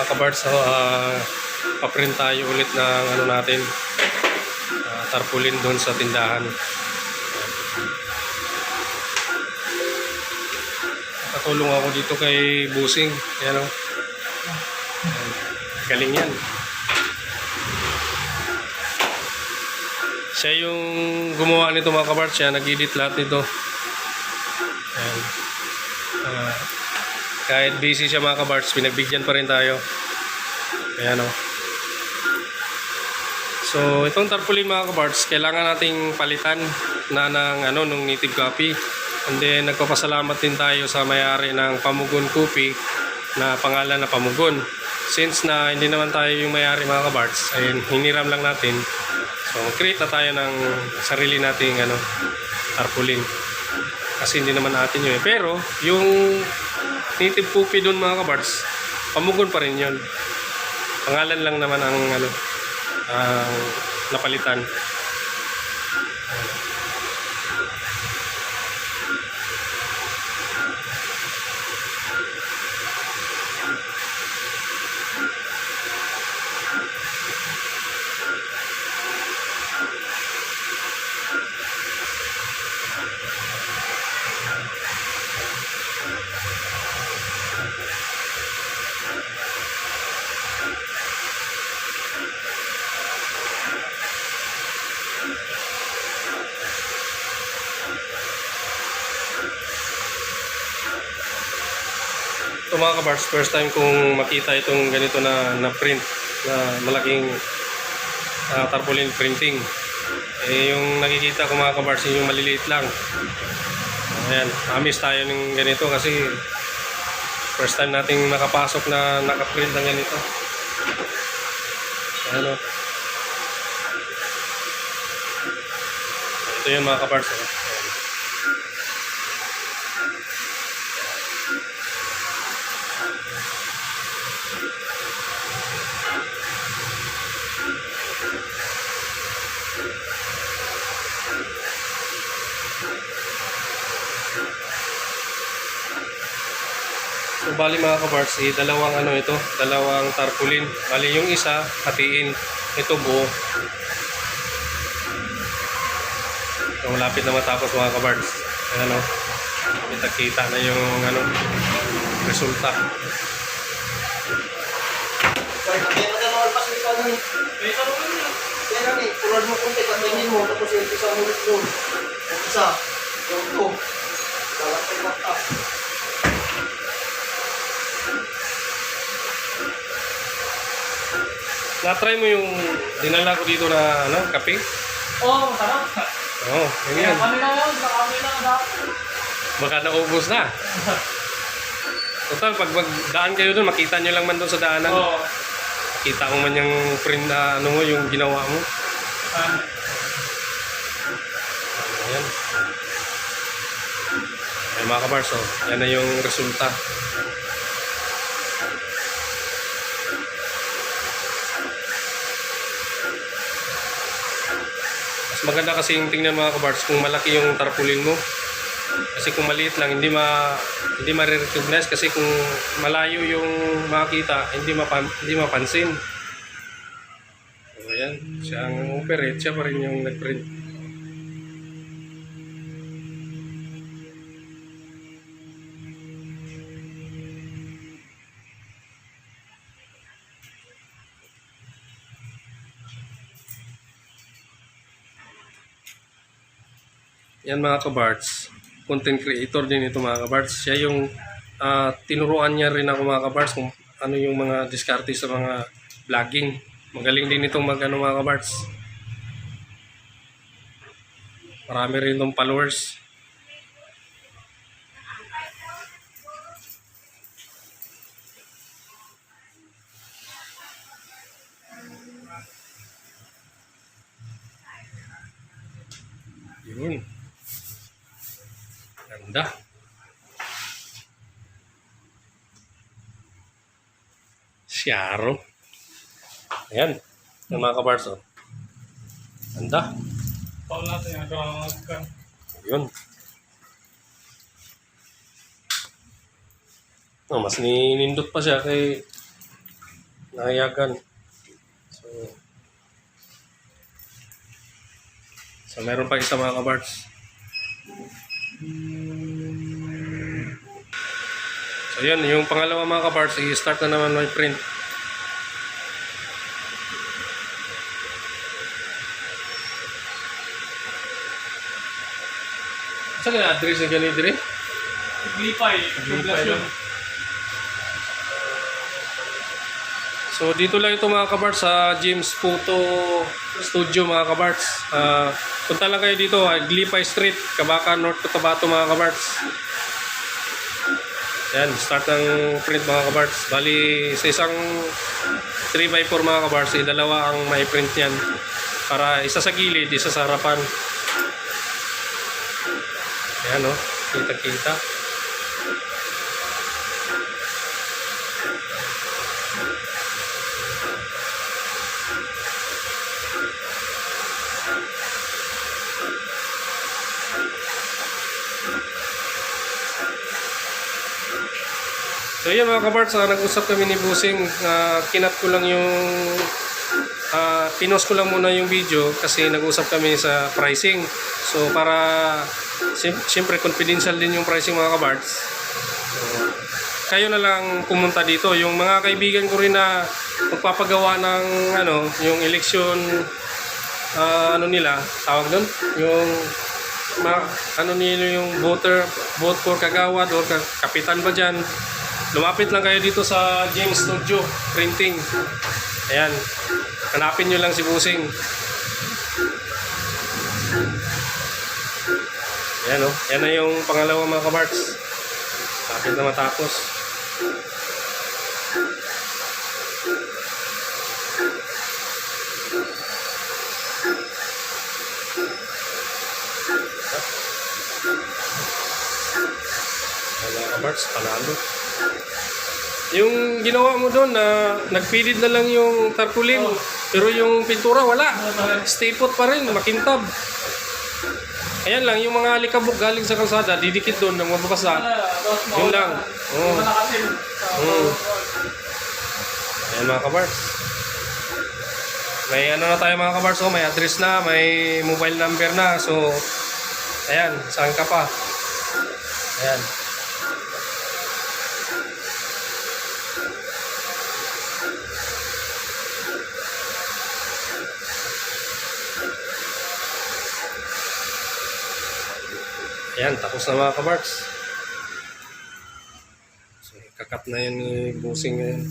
mga kabarts, paprint tayo ulit ng ano natin, tarpaulin doon sa tindahan. Katulong ako dito kay Busing. Ayan o. Galing yan. Siya yung gumawa nito mga kabarts. Siya nag-edit lahat nito. Ayan. Kahit busy siya mga kabarts, pinagbigyan pa rin tayo. Ayan o. So itong tarpaulin mga kabarts, kailangan nating palitan na ng nung native coffee. And then nagpapasalamat din tayo sa may-ari ng Pamugon Coffee na pangalan na Pamugon. Since na hindi naman tayo yung may-ari mga kabarts, ayun, hiniram lang natin. So create na tayo ng sarili nating tarpaulin. Kasi hindi naman natin yun. Pero yung native coffee doon mga kabarts, Pamugon pa rin yun. Pangalan lang naman ang napalitan. Ito mga kabars, first time kong makita itong ganito na print na malaking tarpaulin printing. Yung nakikita ko mga kabars yung maliliit lang. Ayan, amis tayo ng ganito kasi first time nating nakapasok na nakaprint ng ganito. Ano? Ito yun mga kabars. So bali mga kabars, dalawang tarpaulin. Bali yung isa, hatiin. Ito buo. So malapit na matapos mga kabars. Ayan o. Kita na yung resulta. Pulad mo kung tingin mo, tapos yung isa mo doon. Isa, yung ito. Dalat ay mata. Na-try mo yung dinala ko dito na kape? Oo, masarap. Oo, yun yan. Kami lang yun, sa kami lang dapat. Baka naubos na. Total, pag magdaan kayo doon, makita nyo lang man doon sa daanan. Oo. Kita mo man yung print na yung ginawa mo. Ayan. Ayan mga kabars, yan na yung resulta. Mas maganda kasi yung tingnan mga kabars kung malaki yung tarpaulin mo. Kasi kung maliit lang, hindi ma-recognize kasi kung malayo yung makita, hindi mapansin. So ayan, siya ang operate, siya pa rin yung nag-print. Yan mga kabards, content creator din ito mga kabards. Siya yung tinuruan niya rin ako mga kabards kung ano yung mga diskarte sa mga vlogging. Magaling din itong mga kabards. Marami rin itong followers. Yun. Ganda. Siyaro. Ayan. Yung mga kabars, Ganda. Paul natin yung agawang Yun. Mas ninindot pa siya kay nahayagan. So meron pa isa mga kabards. So yun, yung pangalawa mga kabards, i-start na naman may print. Saan yung address na ganito rin? Glipay. Poblasyon. So dito lang ito mga kabards sa James Photo Studio mga kabards. Punta lang kayo dito, Glipay Street, Kabakan, North Cotabato mga kabards. Yan, start ng print mga kabards. Bali sa isang 3x4 mga kabards, dalawa ang may print yan. Para isa sa gilid, isa sa harapan. Yan o, kita-kita. So yun mga kabards, nag-usap kami ni Busing. Kinat ko lang yung pinost ko lang muna yung video kasi nag-usap kami sa pricing. So para siyempre confidential din yung pricing mga kabards. So, kayo na lang pumunta dito. Yung mga kaibigan ko rin na magpapagawa ng yung election nila, tawag doon, yung nila yung vote for kagawad or kapitan ba dyan. Lumapit lang kayo dito sa James Studio Printing. Ayan. Hanapin nyo lang si Busing. Ayan o. Yan na yung pangalawa mga kabards. Lapit na matapos. Ayan mga kabards. Panalo. Yung ginawa mo doon na nagpilid na lang yung tarpaulin, pero yung pintura wala. Stay put pa rin, makintab. Ayan lang, yung mga alikabok galing sa kalsada, didikit doon ng mababasa. Yun lang. Oh. Ayan mga kabards. May na tayo mga kabards, may address na, may mobile number na. So, ayan, saan ka pa? Ayan. Ayan, tapos na mga kabards. So, kakat na yan ni Busing ngayon.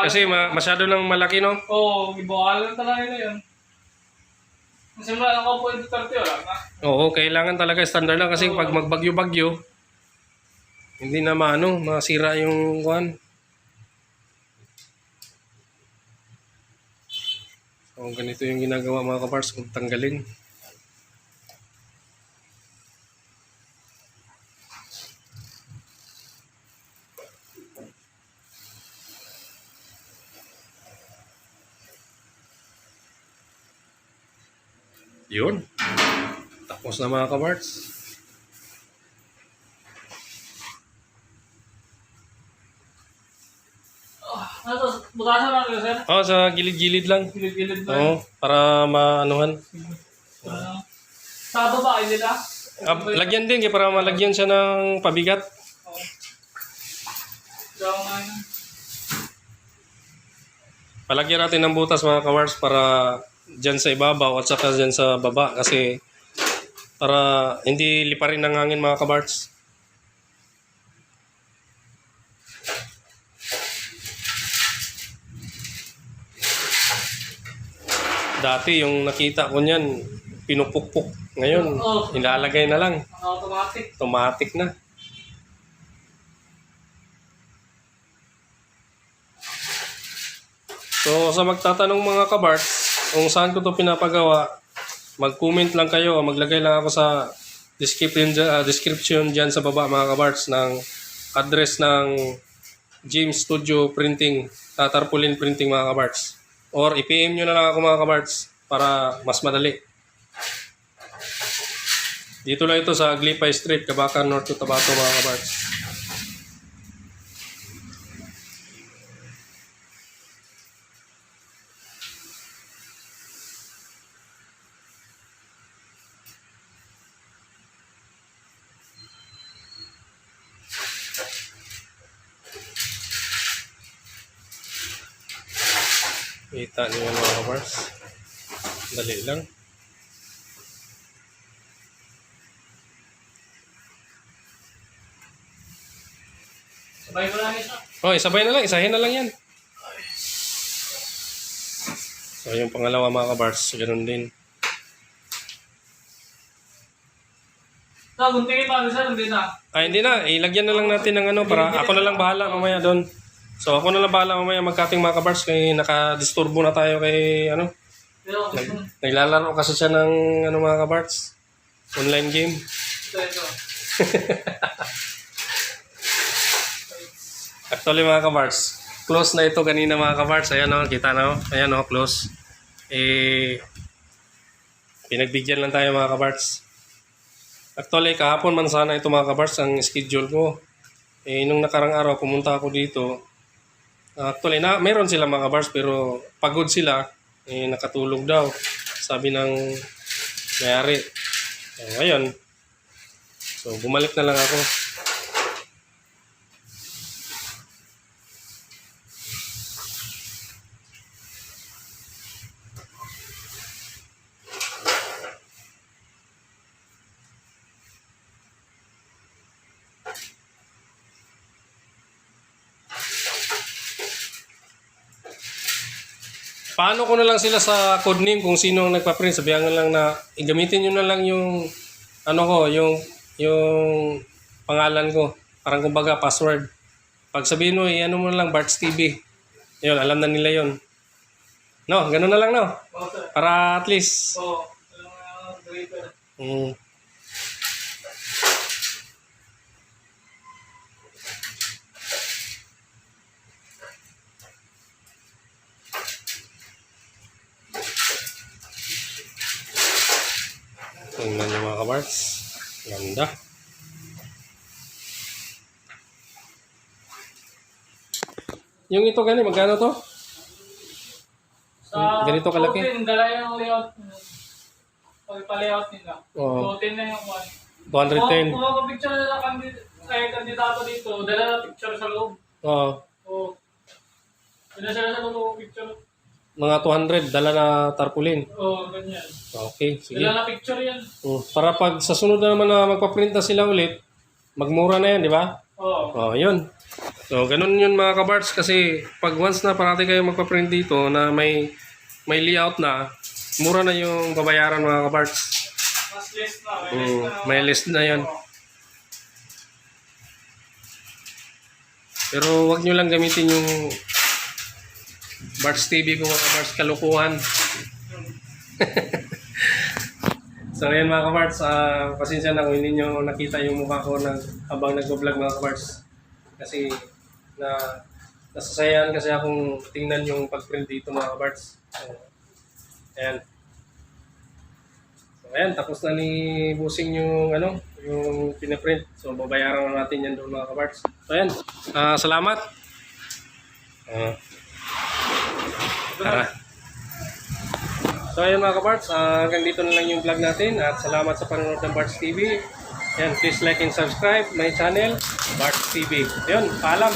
Kasi masyado lang malaki, no? Oo, ibawalan talaga na yun. Simula lang ako po yung Duterte, wala na. Oo, kailangan talaga standard lang kasi pag magbagyo-bagyo, hindi na masira yung kuhan. So, ganito yung ginagawa mga kaparts kung tanggalin. Yun. Tapos na mga kaparts. Bukasan lang yun, sir. Oo, sa gilid-gilid lang. Gilid-gilid lang. Oo, para maanuhan. Sa babae nila. Lagyan din, para malagyan siya ng pabigat. Daw nga yun. Palagyan natin ng butas mga kaparts para dyan sa ibabaw at saka dyan sa baba kasi para hindi liparin ng hangin mga kaparts. Dati yung nakita ko niyan, pinupukpok. Ngayon, ilalagay na lang. Automatic. Automatic na. So, sa magtatanong mga kabarts, kung saan ko to pinapagawa, mag-comment lang kayo o maglagay lang ako sa description dyan sa baba mga kabarts ng address ng James Studio Printing, Tarpaulin Printing mga kabarts. Or i-PM nyo na lang ako mga kabarts para mas madali. Dito lang ito sa Aglipay Street, Kabakan, North Cotabato mga kabards. Kita niyo yan mga kabards. Dali lang. Sabay mo lang isa. Oh, isabay na lang. Isahin na lang yan. So, yung pangalawa mga kabards, ganun din. Guntingin pa, sir, hindi na. Ay, hindi na. Ilagyan na lang natin ng ano para ako na lang bahala mamaya doon. So, ako na lang bahala mamaya mag-cutting mga kabards kay nakadisturbo na tayo kay ano. Pero, Naglalaro kasi siya ng ano mga kabards. Online game. ito. Actually mga kabards, close na ito kanina mga kabards. Ayan o, kita na o. Ayan o, close. Pinagbigyan lang tayo mga kabards. Actually, kahapon man sana ito mga kabards ang schedule ko. Nung nakarang araw, pumunta ako dito. Actually, meron sila mga kabards pero pagod sila. Nakatulog daw. Sabi ng mayari. Ngayon, so bumalik na lang ako. Paano ko na lang sila sa codename kung sino ang nagpa-print? Sabihan lang na gamitin nyo na lang yung ano ko, yung pangalan ko. Parang kumbaga password. Pag sabihin mo, ano mo na lang Bart's TV. Yun, alam na nila yun. No, ganun na lang no. Oo, sir. Para at least. Oo. Draper. Mm. Tingnan nyo mga kabards. Ganda. Yung ito gani, magkano to? Ganito kalaki? Protein, dala yung layout. Pag-layout nila. Oo. Protein na yung one. 210. Kung mag-picture na kandidato dito, dala na picture sa loob. Oo. Oo. Dala sila sa loob picture. Mga 200, dala na tarpaulin. Oo, ganyan. Okay, sige. Dala na picture yan. Para pag sa sunod na naman na magpa-print na sila ulit, magmura na yan, di ba? Oo. Yun. So, ganun yun mga kabards kasi pag once na parati kayo magpa-print dito na may layout na, mura na yung babayaran mga kabards. Mas list na. May list na yan. Oo. Pero wag nyo lang gamitin yung Bart's TV ko mga kabards, kalukuhan. So ayan mga kabards, pasensya na kung hindi nyo nakita yung mukha ko habang nag-vlog mga kabards. Kasi nasasayahan kasi akong tingnan yung pag-print dito mga kabards. Ayan. So ayan, tapos na ni Busing yung yung pinaprint. So babayaran na natin yan doon mga kabards. So ayan, salamat. Tara. So ayun mga kabards, hanggang dito na lang yung vlog natin at salamat sa panonood ng Bart's TV. Yan, please like and subscribe my channel, Bart's TV. Ayun, paalam.